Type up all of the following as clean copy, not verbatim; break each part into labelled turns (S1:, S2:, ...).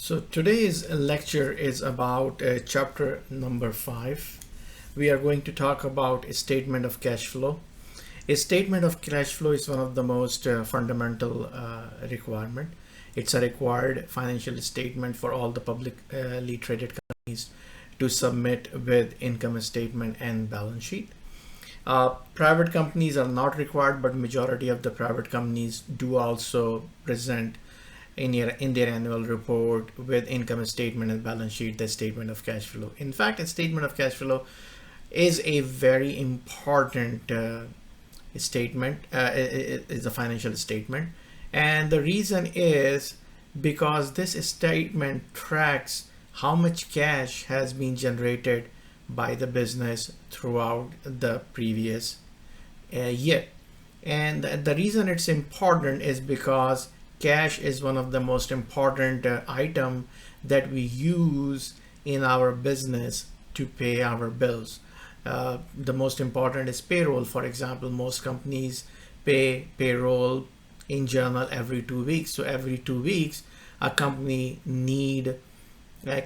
S1: So today's lecture is about chapter number 5. We are going to talk about a statement of cash flow. A statement of cash flow is one of the most fundamental requirement. It's a required financial statement for all the publicly traded companies to submit with income statement and balance sheet. Private companies are not required, but majority of the private companies do also present in their annual report with income statement and balance sheet the statement of cash flow. In fact, a statement of cash flow is a very important statement, is a financial statement, and the reason is because this statement tracks how much cash has been generated by the business throughout the previous year. And the reason it's important is because cash is one of the most important item that we use in our business to pay our bills. The most important is payroll. For example, most companies pay payroll in general every 2 weeks. So every 2 weeks, a company need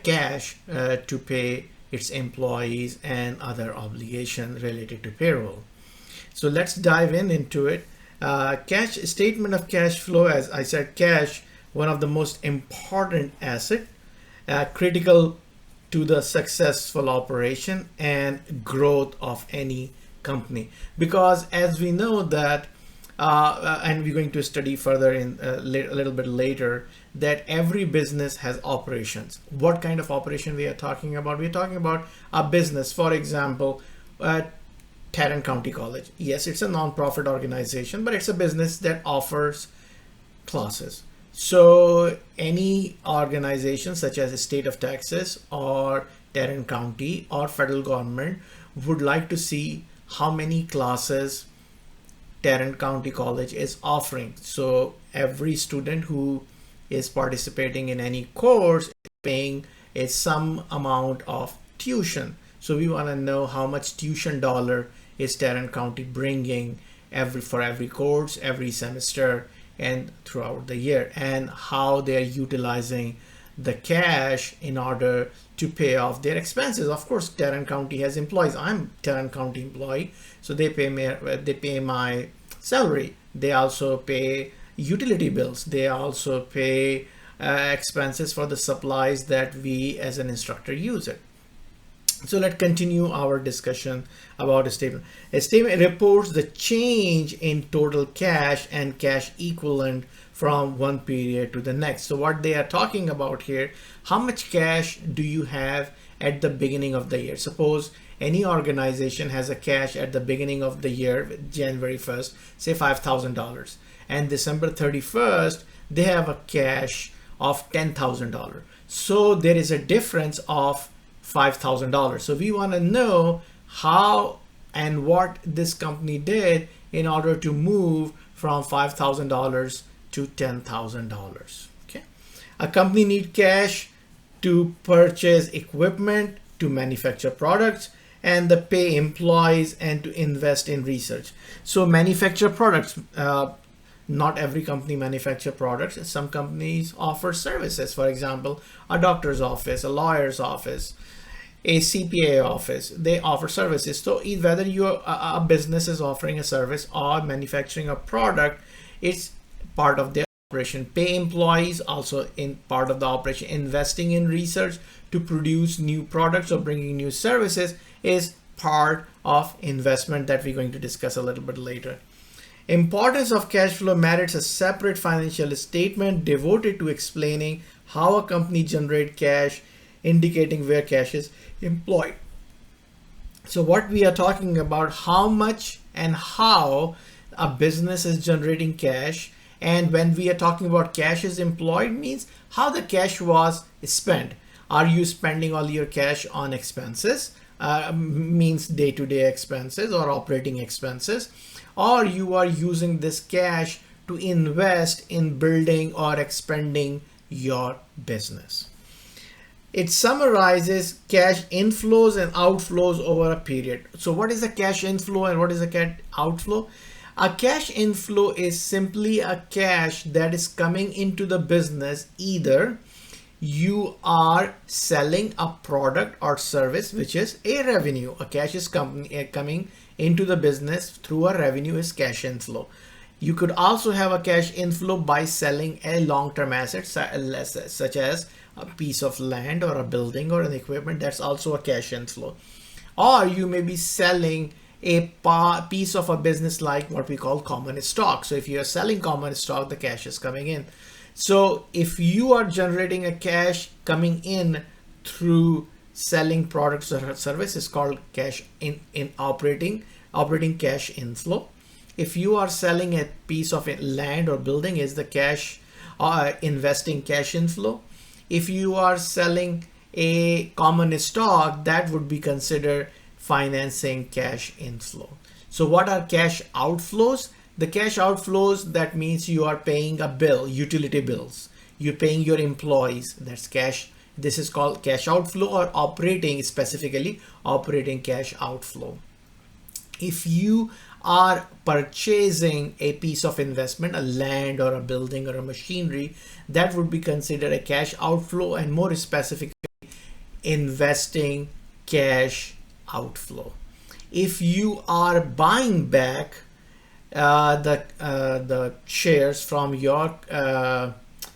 S1: cash to pay its employees and other obligations related to payroll. So let's dive into it. Cash statement of cash flow, as I said, cash, one of the most important asset, critical to the successful operation and growth of any company. Because as we know that, and we're going to study further in a little bit later, that every business has operations. What kind of operation we are talking about? We're talking about a business, for example, Tarrant County College. Yes, it's a non-profit organization, but it's a business that offers classes. So any organization such as the state of Texas or Tarrant County or federal government would like to see how many classes Tarrant County College is offering. So every student who is participating in any course is paying a some amount of tuition. So we want to know how much tuition dollar is Tarrant County bringing for every course, every semester, and throughout the year, and how they're utilizing the cash in order to pay off their expenses. Of course, Tarrant County has employees. I'm Tarrant County employee, so they pay my salary. They also pay utility bills. They also pay expenses for the supplies that we as an instructor use it. So let's continue our discussion about a statement. A statement reports the change in total cash and cash equivalent from one period to the next. So what they are talking about here, how much cash do you have at the beginning of the year? Suppose any organization has a cash at the beginning of the year, January 1st, say $5,000, and December 31st, they have a cash of $10,000. So there is a difference of $5,000. So we want to know how and what this company did in order to move from $5,000 to $10,000. Okay, a company needs cash to purchase equipment, to manufacture products, and to pay employees and to invest in research. So manufacture products. Not every company manufacture products. Some companies offer services. For example, a doctor's office, a lawyer's office, a CPA office, they offer services. So whether a business is offering a service or manufacturing a product, it's part of their operation. Pay employees also in part of the operation. Investing in research to produce new products or bringing new services is part of investment that we're going to discuss a little bit later. Importance of cash flow merits a separate financial statement devoted to explaining how a company generates cash, indicating where cash is employed. So what we are talking about, how much and how a business is generating cash, and when we are talking about cash is employed, means how the cash was spent. Are you spending all your cash on expenses, means day-to-day expenses or operating expenses, or you are using this cash to invest in building or expanding your business. It summarizes cash inflows and outflows over a period. So what is a cash inflow and what is a cash outflow? A cash inflow is simply a cash that is coming into the business either you are selling a product or service which is a revenue. A cash is coming into the business through a revenue is cash inflow. You could also have a cash inflow by selling a long-term asset such as a piece of land or a building or an equipment. That's also a cash inflow. Or you may be selling a piece of a business like what we call common stock. So if you are selling common stock, the cash is coming in. So if you are generating a cash coming in through selling products or services, called cash in operating cash inflow. If you are selling a piece of land or building, is the cash investing cash inflow. If you are selling a common stock, that would be considered financing cash inflow. So what are cash outflows? The cash outflows, that means you are paying a bill, utility bills. You're paying your employees. That's cash. This is called cash outflow, or operating, specifically operating cash outflow. If you are purchasing a piece of investment, a land or a building or a machinery, that would be considered a cash outflow, and more specifically, investing cash outflow. If you are buying back the shares from your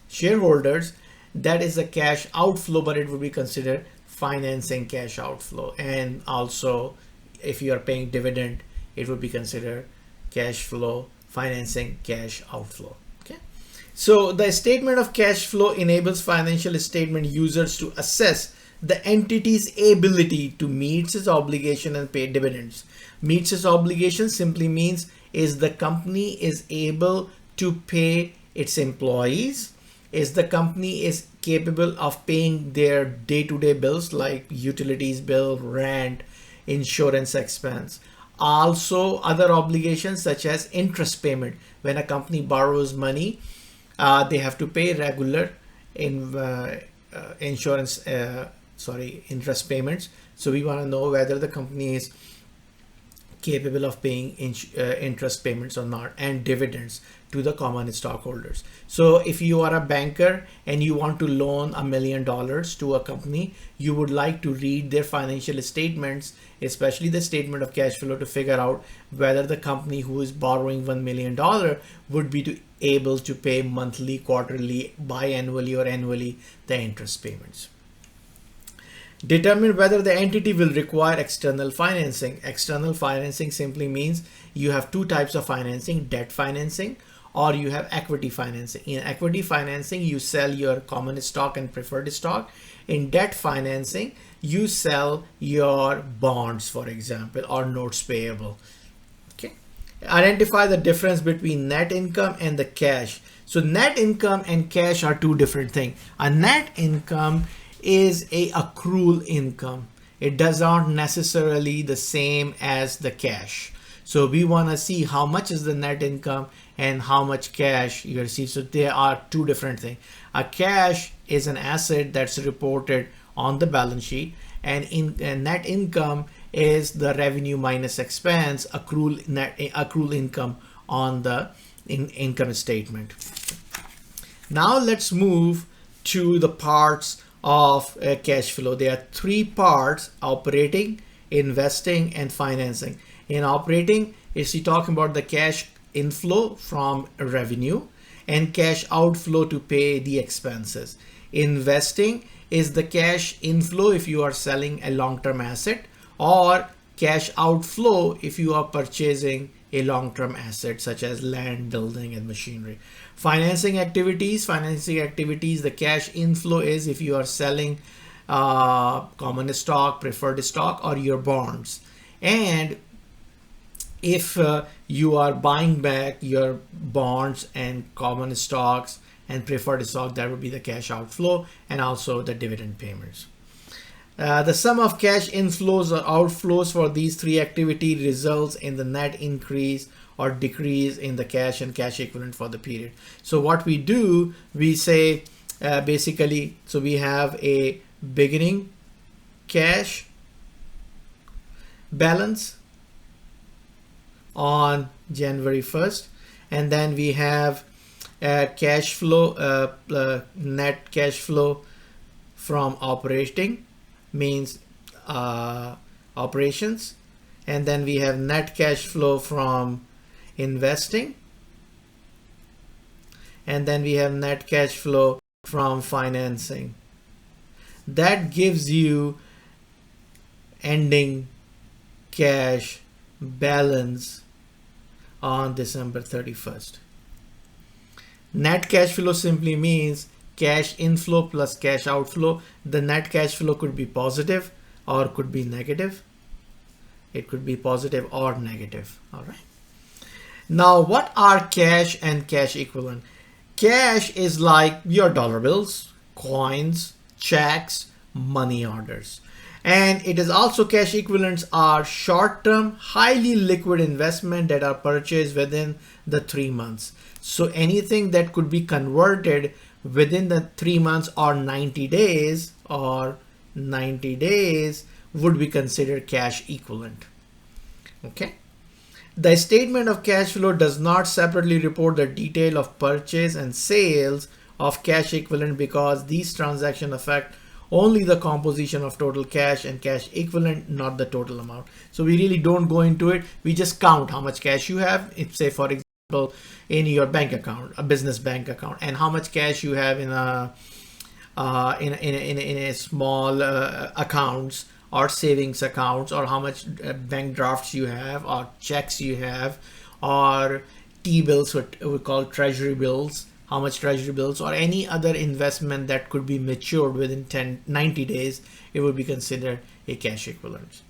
S1: shareholders, that is a cash outflow, but it would be considered financing cash outflow. And also, if you are paying dividend, it would be considered cash flow, financing cash outflow. Okay. So the statement of cash flow enables financial statement users to assess the entity's ability to meet its obligation and pay dividends. Meets its obligation simply means is the company is able to pay its employees, is the company is capable of paying their day-to-day bills like utilities bill, rent, insurance expense. Also other obligations such as interest payment. When a company borrows money, they have to pay regular interest payments. So we want to know whether the company is capable of paying interest payments or not, and dividends to the common stockholders. So if you are a banker and you want to loan $1 million to a company, you would like to read their financial statements, especially the statement of cash flow, to figure out whether the company who is borrowing $1 million would be able to pay monthly, quarterly, biannually, or annually the interest payments. Determine whether the entity will require external financing. External financing simply means you have two types of financing: debt financing or you have equity financing. In equity financing, you sell your common stock and preferred stock. In debt financing, you sell your bonds, for example, or notes payable. Okay. Identify the difference between net income and the cash. So net income and cash are two different things. A net income is a accrual income. It does not necessarily the same as the cash. So we want to see how much is the net income and how much cash you receive. So there are two different things. A cash is an asset that's reported on the balance sheet, and net income is the revenue minus expense, accrual income on the income statement. Now let's move to the parts of cash flow. There are three parts: operating, investing, and financing. In operating, is he talking about the cash inflow from revenue and cash outflow to pay the expenses. Investing is the cash inflow if you are selling a long-term asset, or cash outflow if you are purchasing a long-term asset such as land, building, and machinery. Financing activities, the cash inflow is if you are selling common stock, preferred stock, or your bonds. And if you are buying back your bonds and common stocks and preferred stock, that would be the cash outflow, and also the dividend payments. The sum of cash inflows or outflows for these three activities results in the net increase or decrease in the cash and cash equivalent for the period. So what we do, we say basically, so we have a beginning cash balance on January 1st, and then we have cash flow, net cash flow from operating, means operations, and then we have net cash flow from investing, and then we have net cash flow from financing. That gives you ending cash balance on December 31st. Net cash flow simply means cash inflow plus cash outflow. The net cash flow could be positive or could be negative. It could be positive or negative. All right. Now, what are cash and cash equivalent? Cash is like your dollar bills, coins, checks, money orders. And it is also cash equivalents are short-term, highly liquid investment that are purchased within the 3 months. So anything that could be converted within the 3 months or 90 days would be considered cash equivalent. Okay. The statement of cash flow does not separately report the detail of purchase and sales of cash equivalent because these transactions affect only the composition of total cash and cash equivalent, not the total amount. So we really don't go into it. We just count how much cash you have. If, say, for example, in your bank account, a business bank account, and how much cash you have in a small accounts or savings accounts, or how much bank drafts you have, or checks you have, or T-bills, what we call treasury bills, how much treasury bills, or any other investment that could be matured within 90 days, it would be considered a cash equivalent.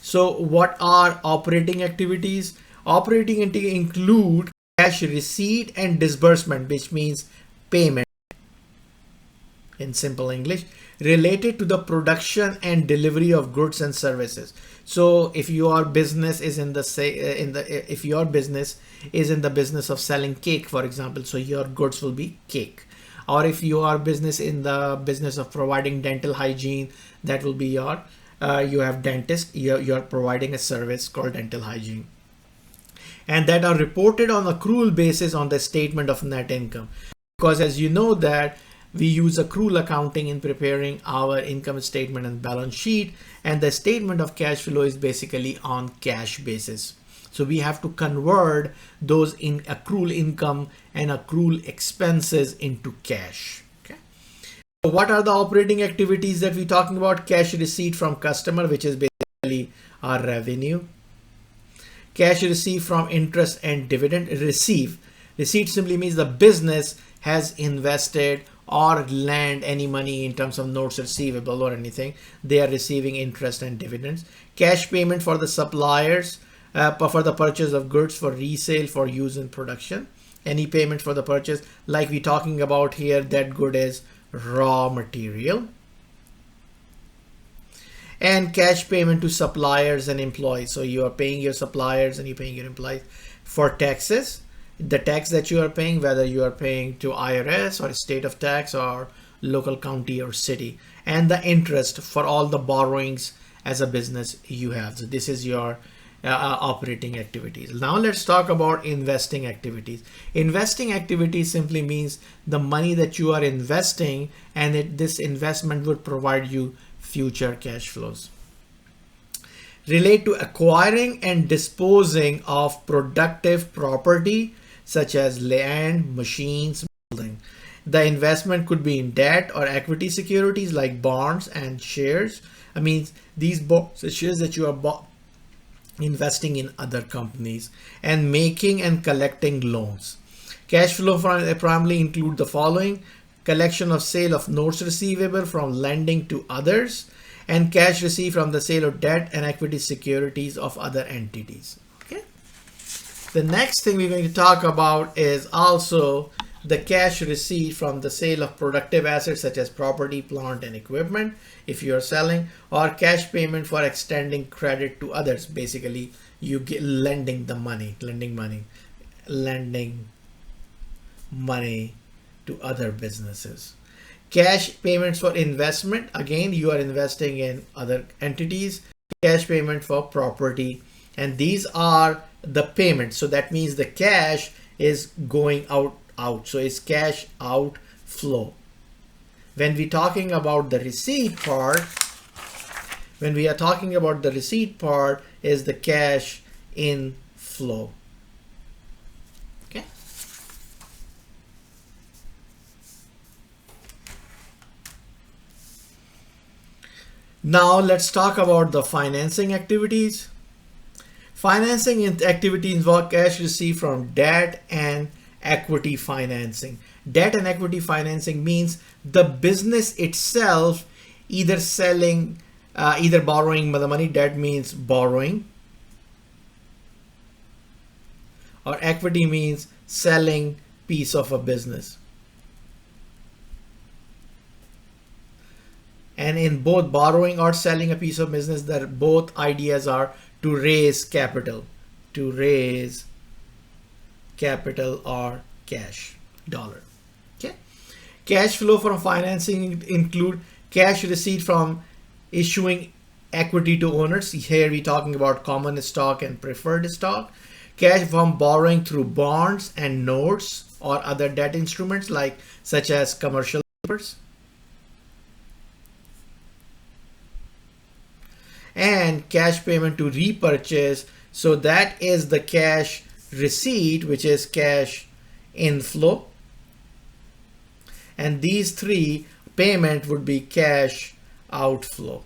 S1: So what are operating activities? Operating activities include cash receipt and disbursement, which means payment in simple English, related to the production and delivery of goods and services. So if your business is if your business is in the business of selling cake, for example, so your goods will be cake. Or if your business in the business of providing dental hygiene, that will be your you have dentist, you're providing a service called dental hygiene, and that are reported on accrual basis on the statement of net income. Because as you know that we use accrual accounting in preparing our income statement and balance sheet, and the statement of cash flow is basically on cash basis. So we have to convert those in accrual income and accrual expenses into cash. Okay. So what are the operating activities that we're talking about? Cash receipt from customer, which is basically our revenue. Cash received from interest and dividend. Receipt simply means the business has invested or lend any money in terms of notes receivable or anything. They are receiving interest and dividends. Cash payment for the suppliers for the purchase of goods for resale for use in production. Any payment for the purchase, like we're talking about here, that good is raw material. And cash payment to suppliers and employees. So you are paying your suppliers and you're paying your employees for taxes. The tax that you are paying, whether you are paying to IRS or state of tax or local county or city, and the interest for all the borrowings as a business you have. So this is your operating activities. Now let's talk about investing activities. Investing activities simply means the money that you are investing, and this investment would provide you future cash flows. Relate to acquiring and disposing of productive property such as land, machines, building. The investment could be in debt or equity securities like bonds and shares. I mean, these shares that you are investing in other companies, and making and collecting loans. Cash flow primarily include the following: collection of sale of notes receivable from lending to others, and cash received from the sale of debt and equity securities of other entities. Okay. The next thing we're going to talk about is also the cash received from the sale of productive assets such as property, plant, and equipment if you are selling, or cash payment for extending credit to others. Basically, you get lending money to other businesses. Cash payments for investment, again, you are investing in other entities. Cash payment for property, and these are the payments. So that means the cash is going out. So it's cash outflow. When we talking about the receipt part, when we are talking about the receipt part is the cash inflow. Okay. Now let's talk about the financing activities. Financing activity involve cash received from debt and equity financing. Debt and equity financing means the business itself either selling, either borrowing the money. Debt means borrowing, or equity means selling piece of a business. And in both borrowing or selling a piece of business, that both ideas are to raise capital, or cash, dollar. Okay. Cash flow from financing include cash receipt from issuing equity to owners. Here we're talking about common stock and preferred stock. Cash from borrowing through bonds and notes or other debt instruments like such as commercial papers. And cash payment to repurchase. So that is the cash receipt, which is cash inflow. And these three payment would be cash outflow.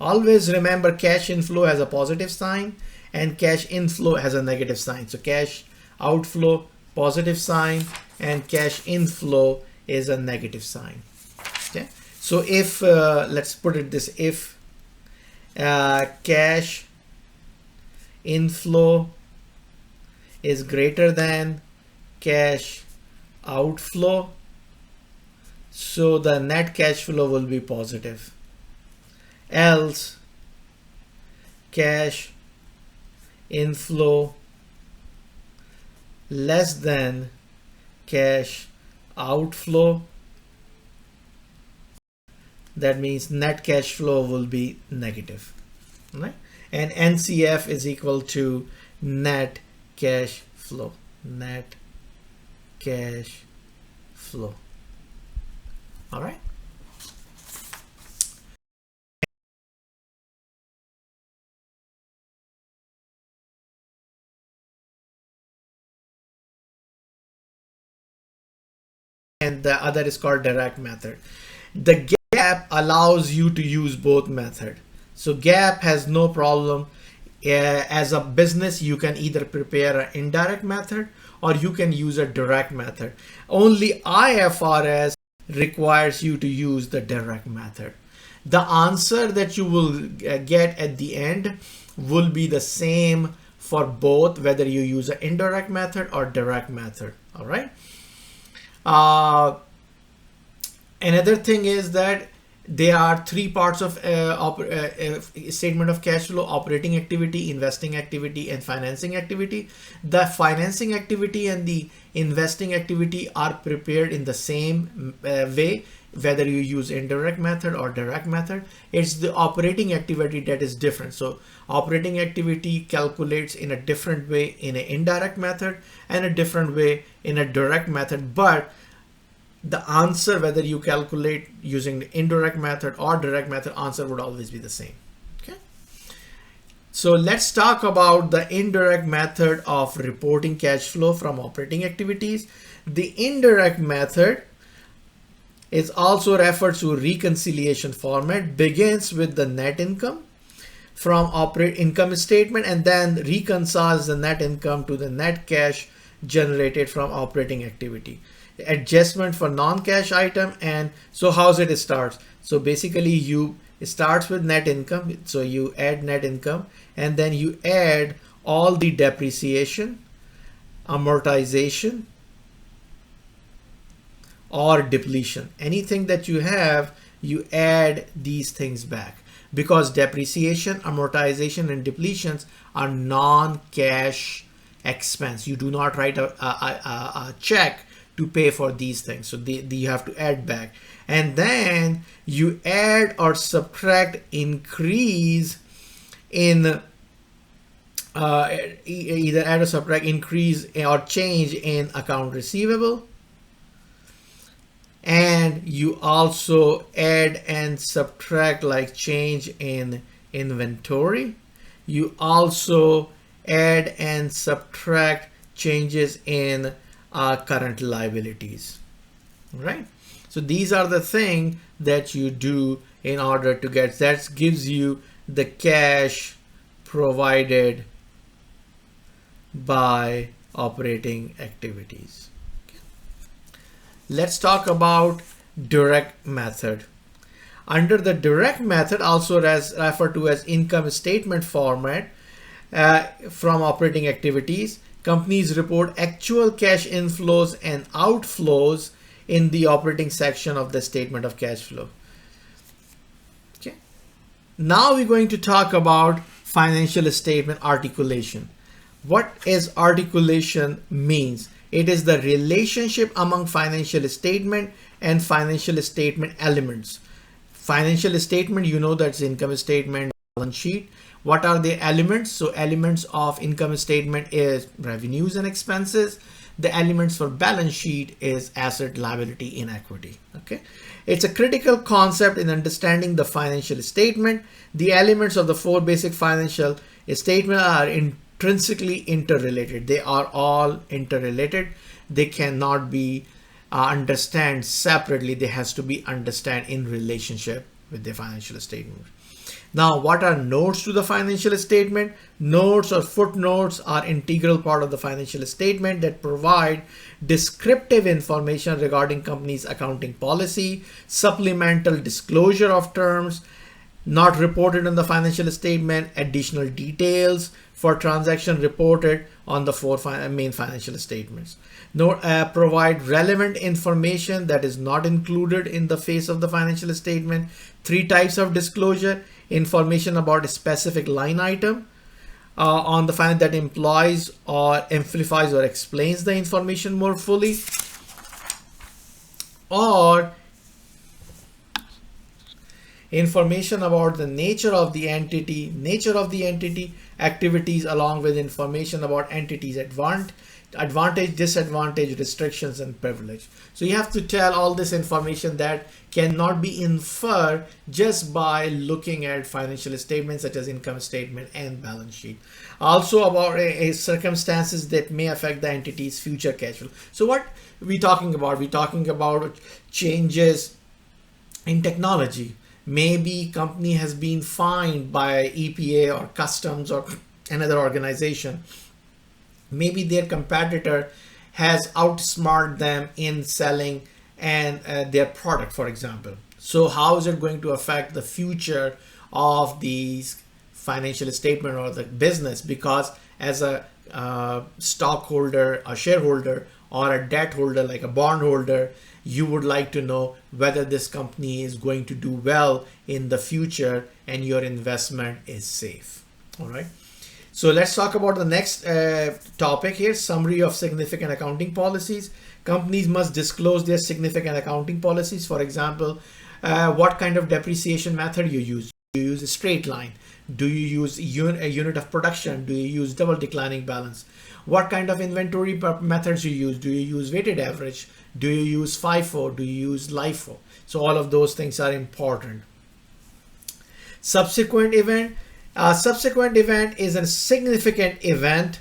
S1: Always remember cash inflow has a positive sign and cash inflow has a negative sign. So cash outflow, positive sign, and cash inflow is a negative sign. Okay. So if, let's put it this, if cash inflow is greater than cash outflow, so the net cash flow will be positive. Else cash inflow less than cash outflow, that means net cash flow will be negative, right? And NCF is equal to net cash flow, net cash flow. All right. And the other is called direct method. The GAAP allows you to use both method. So GAAP has no problem. As a business, you can either prepare an indirect method or you can use a direct method. Only IFRS requires you to use the direct method. The answer that you will get at the end will be the same for both, whether you use an indirect method or direct method. All right. Another thing is that there are three parts of statement of cash flow: operating activity, investing activity, and financing activity. The financing activity and the investing activity are prepared in the same way, whether you use indirect method or direct method. It's the operating activity that is different. So operating activity calculates in a different way in an indirect method and a different way in a direct method, but the answer, whether you calculate using the indirect method or direct method, answer would always be the same. Okay. So let's talk about the indirect method of reporting cash flow from operating activities. The indirect method is also referred to reconciliation format, begins with the net income from income statement and then reconciles the net income to the net cash generated from operating activity. Adjustment for non-cash item. And so how's it starts? So basically it starts with net income. So you add net income and then you add all the depreciation, amortization, or depletion. Anything that you have, you add these things back, because depreciation, amortization, and depletions are non-cash expense. You do not write a check to pay for these things. So you have to add back. And then you add or subtract increase in either add or subtract increase or change in account receivable, and you also add and subtract like change in inventory. You also add and subtract changes in current liabilities, right? So these are the things that you do in order to get, that gives you the cash provided by operating activities. Let's talk about direct method. Under the direct method, also referred to as income statement format, from operating activities, companies report actual cash inflows and outflows in the operating section of the statement of cash flow. Okay. Now we're going to talk about financial statement articulation. What is articulation means? It is the relationship among financial statement and financial statement elements. Financial statement, you know, that's income statement, balance sheet. What are the elements? So elements of income statement is revenues and expenses. The elements for balance sheet is asset, liability, and equity. Okay, it's a critical concept in understanding the financial statement. The elements of the four basic financial statement are intrinsically interrelated. They are all interrelated. They cannot be understand separately. They has to be understand in relationship with the financial statement. Now, what are notes to the financial statement? Notes or footnotes are integral part of the financial statement that provide descriptive information regarding company's accounting policy, supplemental disclosure of terms not reported in the financial statement, additional details for transaction reported on the four main financial statements. Note provide relevant information that is not included in the face of the financial statement. Three types of disclosure: information about a specific line item on the finance that implies or amplifies or explains the information more fully, or information about the nature of the entity, activities, along with information about entities' advantage, disadvantage, restrictions, and privilege. So you have to tell all this information that cannot be inferred just by looking at financial statements such as income statement and balance sheet. Also about circumstances that may affect the entity's future cash flow. So what we talking about? We're talking about changes in technology. Maybe company has been fined by EPA or customs or another organization. Maybe their competitor has outsmarted them in selling and their product, for example. So how is it going to affect the future of these financial statement or the business? Because as a stockholder, a shareholder, or a debt holder like a bond holder, you would like to know whether this company is going to do well in the future and your investment is safe. All right. So let's talk about the next topic here, summary of significant accounting policies. Companies must disclose their significant accounting policies. For example, what kind of depreciation method you use. Do you use a straight line? Do you use a unit of production? Do you use double declining balance? What kind of inventory methods you use? Do you use weighted average? Do you use FIFO? Do you use LIFO? So all of those things are important. Subsequent event. Subsequent event is a significant event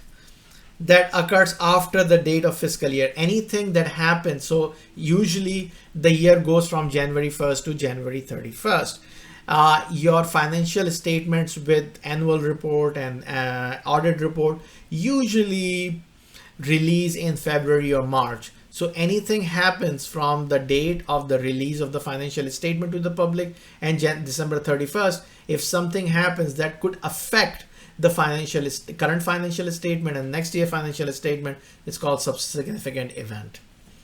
S1: that occurs after the date of fiscal year. Anything that happens. So usually the year goes from January 1st to January 31st. Your financial statements with annual report and audit report usually release in February or March. So anything happens from the date of the release of the financial statement to the public and December 31st, if something happens that could affect the current financial statement and next year financial statement, it's called significant event.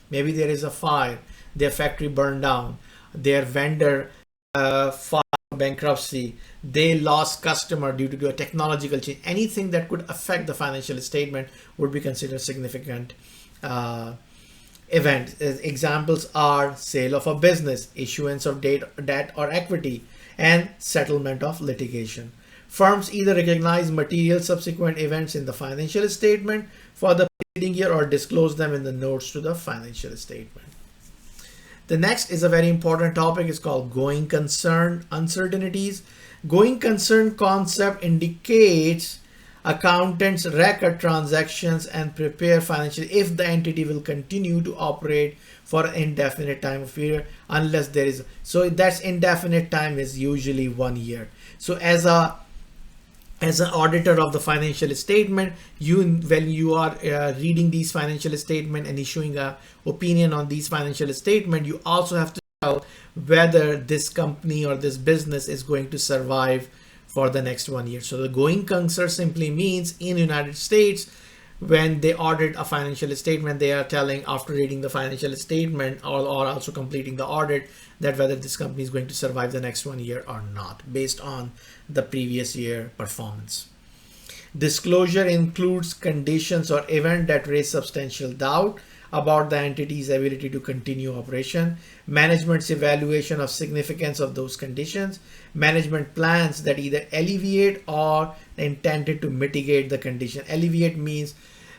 S1: Maybe there is a fire, their factory burned down, their vendor filed bankruptcy, they lost customer due to a technological change. Anything that could affect the financial statement would be considered significant event. Examples are sale of a business, issuance of debt or equity, and settlement of litigation. Firms either recognize material subsequent events in the financial statement for the preceding year or disclose them in the notes to the financial statement. The next is a very important topic. It's called going concern uncertainties. Going concern concept indicates accountants record transactions and prepare financial if the entity will continue to operate for an indefinite time of period unless there is, so that's indefinite time is usually 1 year. So as an auditor of the financial statement, when you are reading these financial statement and issuing a opinion on these financial statement, you also have to tell whether this company or this business is going to survive for the next 1 year. So the going concern simply means in United States, when they audit a financial statement, they are telling after reading the financial statement or also completing the audit that whether this company is going to survive the next 1 year or not based on the previous year performance. Disclosure includes conditions or event that raise substantial doubt about the entity's ability to continue operation, management's evaluation of significance of those conditions, management plans that either alleviate or intended to mitigate the condition. Alleviate means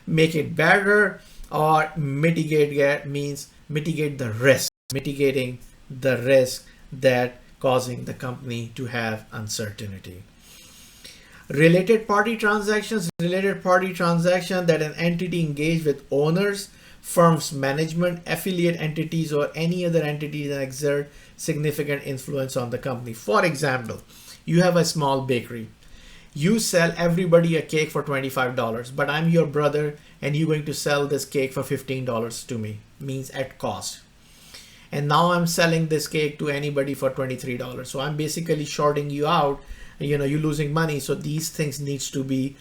S1: make it better, or mitigate means mitigate the risk, mitigating the risk that causing the company to have uncertainty. Related party transactions that an entity engaged with owners, firm's management, affiliate entities, or any other entity that exert significant influence on the company. For example, you have a small bakery. You sell everybody a cake for $25, but I'm your brother and you're going to sell this cake for $15 to me, means at cost. And now I'm selling this cake to anybody for $23. So I'm basically shorting you out, you're losing money. So these things needs to be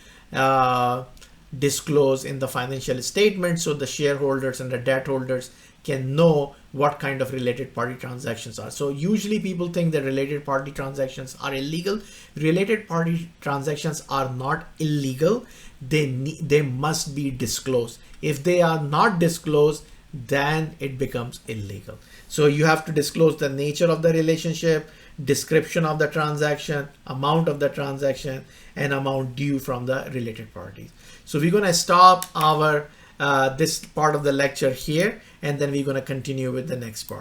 S1: disclosed in the financial statement so the shareholders and the debt holders can know what kind of related party transactions are. So usually people think that related party transactions are illegal. Related party transactions are not illegal. They must be disclosed. If they are not disclosed, then it becomes illegal. So you have to disclose the nature of the relationship, description of the transaction, amount of the transaction, and amount due from the related parties. So we're going to stop our this part of the lecture here, and then we're going to continue with the next part.